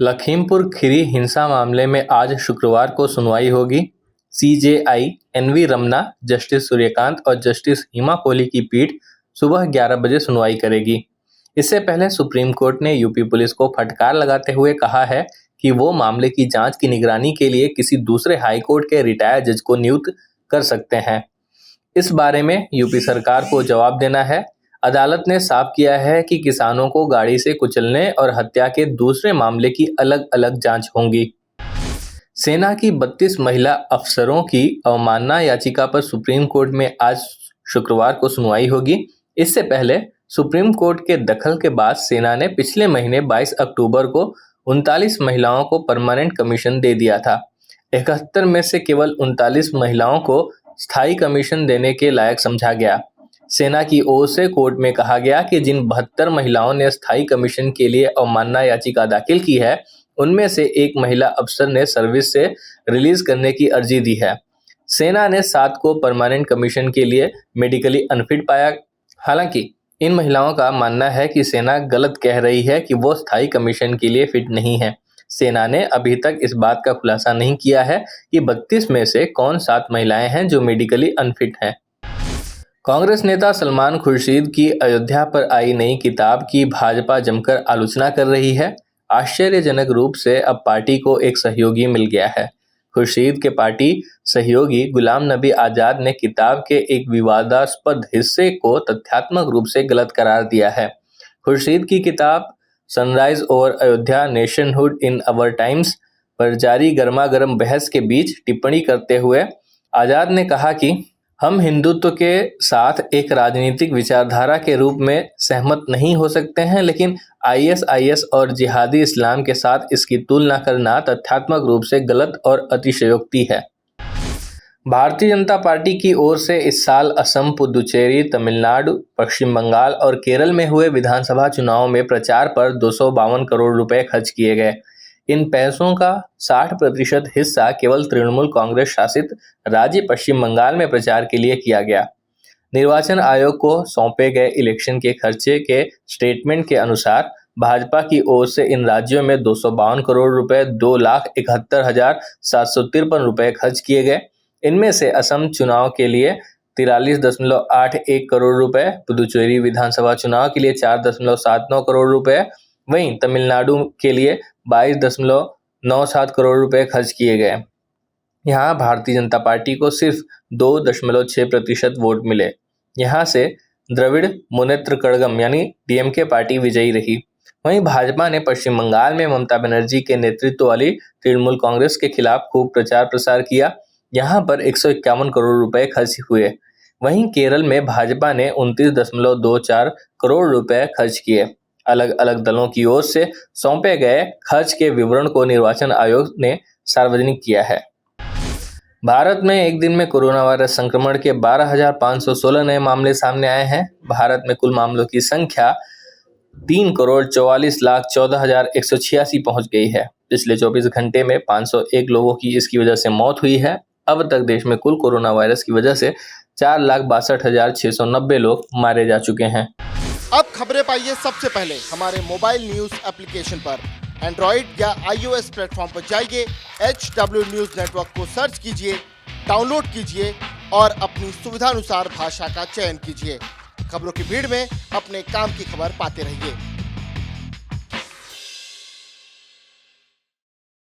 लखीमपुर खीरी हिंसा मामले में आज शुक्रवार को सुनवाई होगी। CJI NV Ramana, justice Suryakant और जस्टिस हिमा कोहली की पीठ सुबह 11 बजे सुनवाई करेगी। इससे पहले सुप्रीम कोर्ट ने यूपी पुलिस को फटकार लगाते हुए कहा है कि वो मामले की जांच की निगरानी के लिए किसी दूसरे हाई कोर्ट के रिटायर्ड जज को नियुक्त कर सकते हैं। इस बारे में यूपी सरकार को जवाब देना है। अदालत ने साफ किया है कि किसानों को गाड़ी से कुचलने और हत्या के दूसरे मामले की अलग अलग जांच होगी। सेना की 32 महिला अफसरों की अवमानना याचिका पर सुप्रीम कोर्ट में आज शुक्रवार को सुनवाई होगी। इससे पहले सुप्रीम कोर्ट के दखल के बाद सेना ने पिछले महीने 22 अक्टूबर को 39 महिलाओं को परमानेंट कमीशन दे दिया था। 71 में से केवल 39 महिलाओं को स्थायी कमीशन देने के लायक समझा गया। सेना की ओर से कोर्ट में कहा गया कि जिन 72 महिलाओं ने स्थायी कमीशन के लिए अवमानना याचिका दाखिल की है, उनमें से एक महिला अफसर ने सर्विस से रिलीज करने की अर्जी दी है। सेना ने 7 को परमानेंट कमीशन के लिए मेडिकली अनफिट पाया। हालांकि इन महिलाओं का मानना है कि सेना गलत कह रही है कि वो स्थायी कमीशन के लिए फिट नहीं है। सेना ने अभी तक इस बात का खुलासा नहीं किया है कि 32 में से कौन 7 महिलाएं हैं जो मेडिकली अनफिट हैं। कांग्रेस नेता सलमान खुर्शीद की अयोध्या पर आई नई किताब की भाजपा जमकर आलोचना कर रही है। आश्चर्यजनक रूप से अब पार्टी को एक सहयोगी मिल गया है। खुर्शीद के पार्टी सहयोगी गुलाम नबी आजाद ने किताब के एक विवादास्पद हिस्से को तथ्यात्मक रूप से गलत करार दिया है। खुर्शीद की किताब सनराइज ओवर अयोध्या, नेशनहुड इन अवर टाइम्स पर जारी गर्मागर्म बहस के बीच टिप्पणी करते हुए आजाद ने कहा कि हम हिंदुत्व के साथ एक राजनीतिक विचारधारा के रूप में सहमत नहीं हो सकते हैं, लेकिन आईएसआईएस और जिहादी इस्लाम के साथ इसकी तुलना करना तथ्यात्मक रूप से गलत और अतिशयोक्ति है। भारतीय जनता पार्टी की ओर से इस साल असम, पुदुचेरी, तमिलनाडु, पश्चिम बंगाल और केरल में हुए विधानसभा चुनाव में प्रचार पर 252 करोड़ रुपए खर्च किए गए। इन पैसों का 60% हिस्सा केवल तृणमूल कांग्रेस शासित राज्य पश्चिम बंगाल में प्रचार के लिए किया गया। निर्वाचन आयोग को सौंपे गए इलेक्शन के खर्चे के स्टेटमेंट के अनुसार भाजपा की ओर से इन राज्यों में 252 करोड़ रुपए 2,71,753 रुपए खर्च किए गए। इनमें से असम चुनाव के लिए 43.81 करोड़ रुपए, पुदुचेरी विधानसभा चुनाव के लिए 4.79 करोड़ रुपए, वहीं तमिलनाडु के लिए 22.97 करोड़ रुपए खर्च किए गए। यहाँ भारतीय जनता पार्टी को सिर्फ 2.6% वोट मिले। यहाँ से द्रविड़ मुनेत्र कड़गम यानी डीएमके पार्टी विजयी रही। वहीं भाजपा ने पश्चिम बंगाल में ममता बनर्जी के नेतृत्व वाली तृणमूल कांग्रेस के खिलाफ खूब प्रचार प्रसार किया। यहाँ पर 151 करोड़ रुपए खर्च हुए। वहीं केरल में भाजपा ने 29.24 करोड़ रुपए खर्च किए। अलग अलग दलों की ओर से सौंपे गए खर्च के विवरण को निर्वाचन आयोग ने सार्वजनिक किया है। भारत में एक दिन में कोरोना वायरस संक्रमण के 12,516 नए मामले सामने आए हैं। भारत में कुल मामलों की संख्या 3,44,14,186 पहुंच गई है। पिछले 24 घंटे में 501 लोगों की इसकी वजह से मौत हुई है। अब तक देश में कुल कोरोना वायरस की वजह से 4,62,690 लोग मारे जा चुके हैं। अब खबरें पाइए सबसे पहले हमारे मोबाइल न्यूज एप्लीकेशन पर। एंड्रॉइड या iOS प्लेटफॉर्म पर जाइए, HW न्यूज नेटवर्क को सर्च कीजिए, डाउनलोड कीजिए और अपनी सुविधानुसार भाषा का चयन कीजिए। खबरों की भीड़ में अपने काम की खबर पाते रहिए।